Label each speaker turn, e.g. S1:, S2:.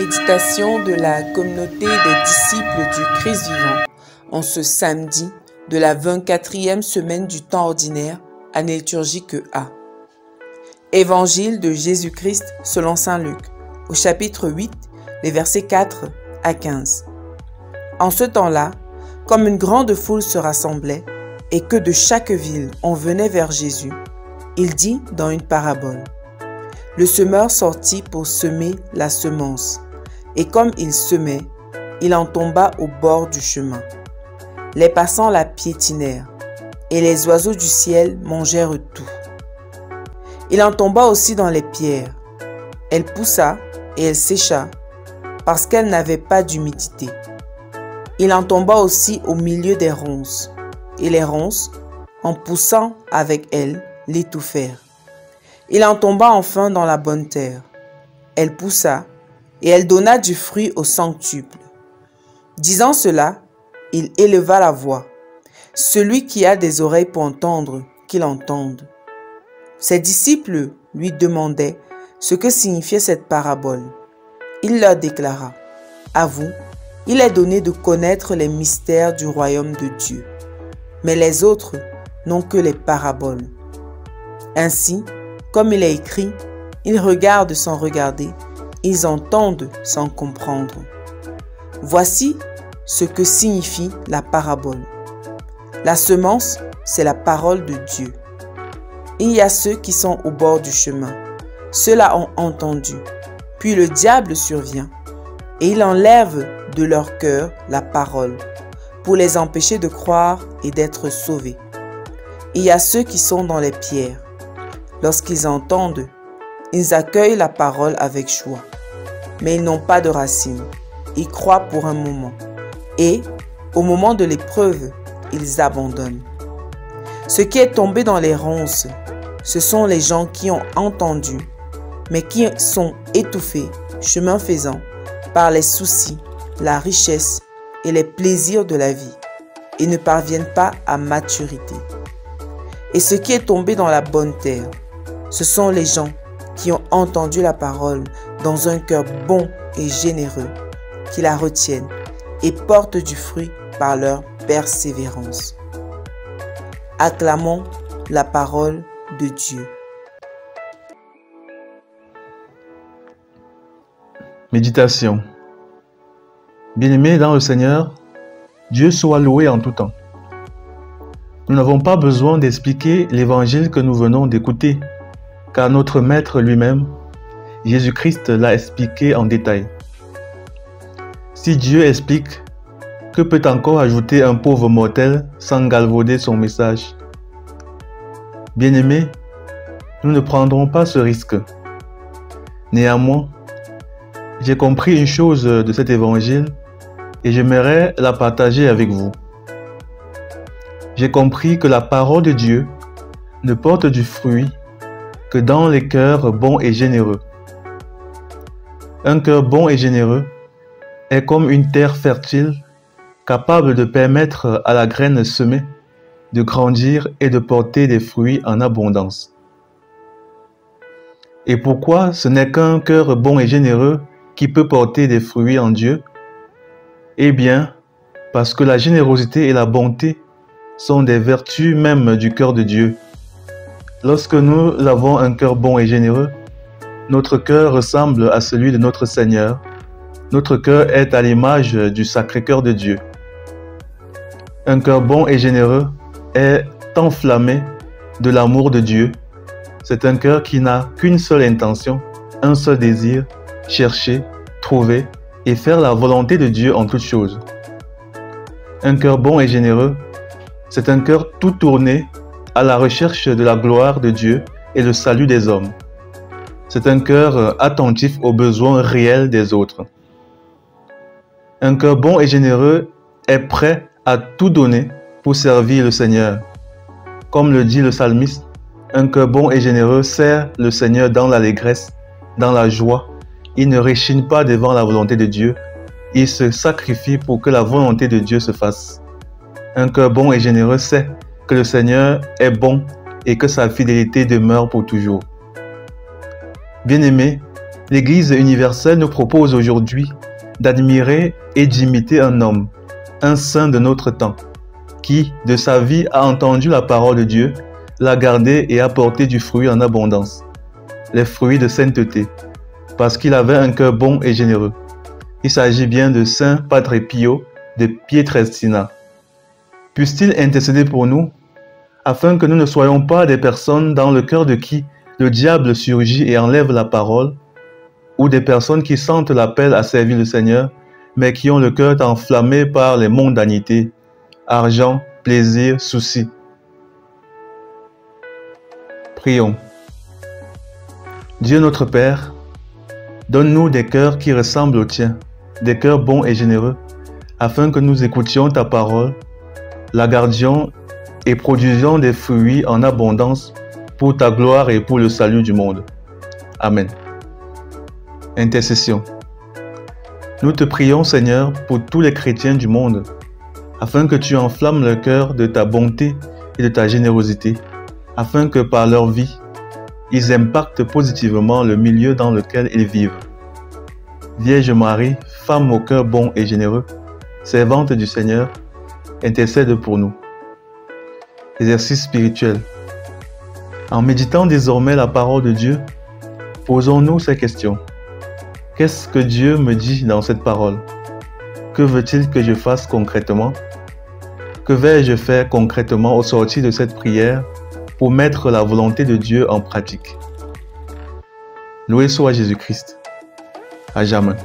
S1: Méditation de la communauté des disciples du Christ vivant en ce samedi de la 24e semaine du temps ordinaire, année liturgique A. Évangile de Jésus-Christ selon saint Luc, au chapitre 8, les versets 4 à 15. En ce temps-là, comme une grande foule se rassemblait et que de chaque ville on venait vers Jésus, il dit dans une parabole: le semeur sortit pour semer la semence, et comme il semait, il en tomba au bord du chemin. Les passants la piétinèrent, et les oiseaux du ciel mangèrent tout. Il en tomba aussi dans les pierres. Elle poussa et elle sécha, parce qu'elle n'avait pas d'humidité. Il en tomba aussi au milieu des ronces, et les ronces, en poussant avec elle, l'étouffèrent. Il en tomba enfin dans la bonne terre. Elle poussa, et elle donna du fruit au centuple. Disant cela, il éleva la voix. Celui qui a des oreilles pour entendre, qu'il entende. Ses disciples lui demandaient ce que signifiait cette parabole. Il leur déclara: à vous, il est donné de connaître les mystères du royaume de Dieu, mais les autres n'ont que les paraboles. Ainsi, comme il est écrit, ils regardent sans regarder, ils entendent sans comprendre. Voici ce que signifie la parabole. La semence, c'est la parole de Dieu. Il y a ceux qui sont au bord du chemin. Ceux-là ont entendu. Puis le diable survient et il enlève de leur cœur la parole pour les empêcher de croire et d'être sauvés. Il y a ceux qui sont dans les pierres. Lorsqu'ils entendent, ils accueillent la parole avec joie, mais ils n'ont pas de racines. Ils croient pour un moment et, au moment de l'épreuve, ils abandonnent. Ce qui est tombé dans les ronces, ce sont les gens qui ont entendu, mais qui sont étouffés, chemin faisant, par les soucis, la richesse et les plaisirs de la vie, et ne parviennent pas à maturité. Et ce qui est tombé dans la bonne terre, ce sont les gens qui ont entendu la parole dans un cœur bon et généreux, qui la retiennent et portent du fruit par leur persévérance. Acclamons la parole de Dieu.
S2: Méditation. Bien-aimés dans le Seigneur, Dieu soit loué en tout temps. Nous n'avons pas besoin d'expliquer l'évangile que nous venons d'écouter, car notre Maître lui-même, Jésus-Christ, l'a expliqué en détail. Si Dieu explique, que peut encore ajouter un pauvre mortel sans galvauder son message? Bien-aimés, nous ne prendrons pas ce risque. Néanmoins, j'ai compris une chose de cet évangile et j'aimerais la partager avec vous. J'ai compris que la parole de Dieu ne porte du fruit que dans les cœurs bons et généreux. Un cœur bon et généreux est comme une terre fertile capable de permettre à la graine semée de grandir et de porter des fruits en abondance. Et pourquoi ce n'est qu'un cœur bon et généreux qui peut porter des fruits en Dieu? Eh bien, parce que la générosité et la bonté sont des vertus même du cœur de Dieu. Lorsque nous avons un cœur bon et généreux, notre cœur ressemble à celui de notre Seigneur. Notre cœur est à l'image du Sacré-Cœur de Dieu. Un cœur bon et généreux est enflammé de l'amour de Dieu. C'est un cœur qui n'a qu'une seule intention, un seul désir: chercher, trouver et faire la volonté de Dieu en toutes choses. Un cœur bon et généreux, c'est un cœur tout tourné à la recherche de la gloire de Dieu et le salut des hommes. C'est un cœur attentif aux besoins réels des autres. Un cœur bon et généreux est prêt à tout donner pour servir le Seigneur. Comme le dit le psalmiste, un cœur bon et généreux sert le Seigneur dans l'allégresse, dans la joie. Il ne réchigne pas devant la volonté de Dieu. Il se sacrifie pour que la volonté de Dieu se fasse. Un cœur bon et généreux sait que le Seigneur est bon et que sa fidélité demeure pour toujours. Bien-aimés, l'Église universelle nous propose aujourd'hui d'admirer et d'imiter un homme, un saint de notre temps, qui, de sa vie, a entendu la parole de Dieu, l'a gardée et a porté du fruit en abondance, les fruits de sainteté, parce qu'il avait un cœur bon et généreux. Il s'agit bien de Saint Padre Pio de Pietrelcina. Puisse-t-il intercéder pour nous, afin que nous ne soyons pas des personnes dans le cœur de qui le diable surgit et enlève la parole, ou des personnes qui sentent l'appel à servir le Seigneur, mais qui ont le cœur enflammé par les mondanités, argent, plaisir, soucis. Prions. Dieu notre Père, donne-nous des cœurs qui ressemblent aux tiens, des cœurs bons et généreux, afin que nous écoutions ta parole, la gardions et produisions des fruits en abondance pour ta gloire et pour le salut du monde. Amen. Intercession. Nous te prions, Seigneur, pour tous les chrétiens du monde, afin que tu enflammes leur cœur de ta bonté et de ta générosité, afin que par leur vie, ils impactent positivement le milieu dans lequel ils vivent. Vierge Marie, femme au cœur bon et généreux, servante du Seigneur, intercède pour nous. Exercice spirituel. En méditant désormais la parole de Dieu, posons-nous ces questions. Qu'est-ce que Dieu me dit dans cette parole? Que veut-il que je fasse concrètement? Que vais-je faire concrètement au sortir de cette prière pour mettre la volonté de Dieu en pratique? Loué soit Jésus-Christ. À jamais.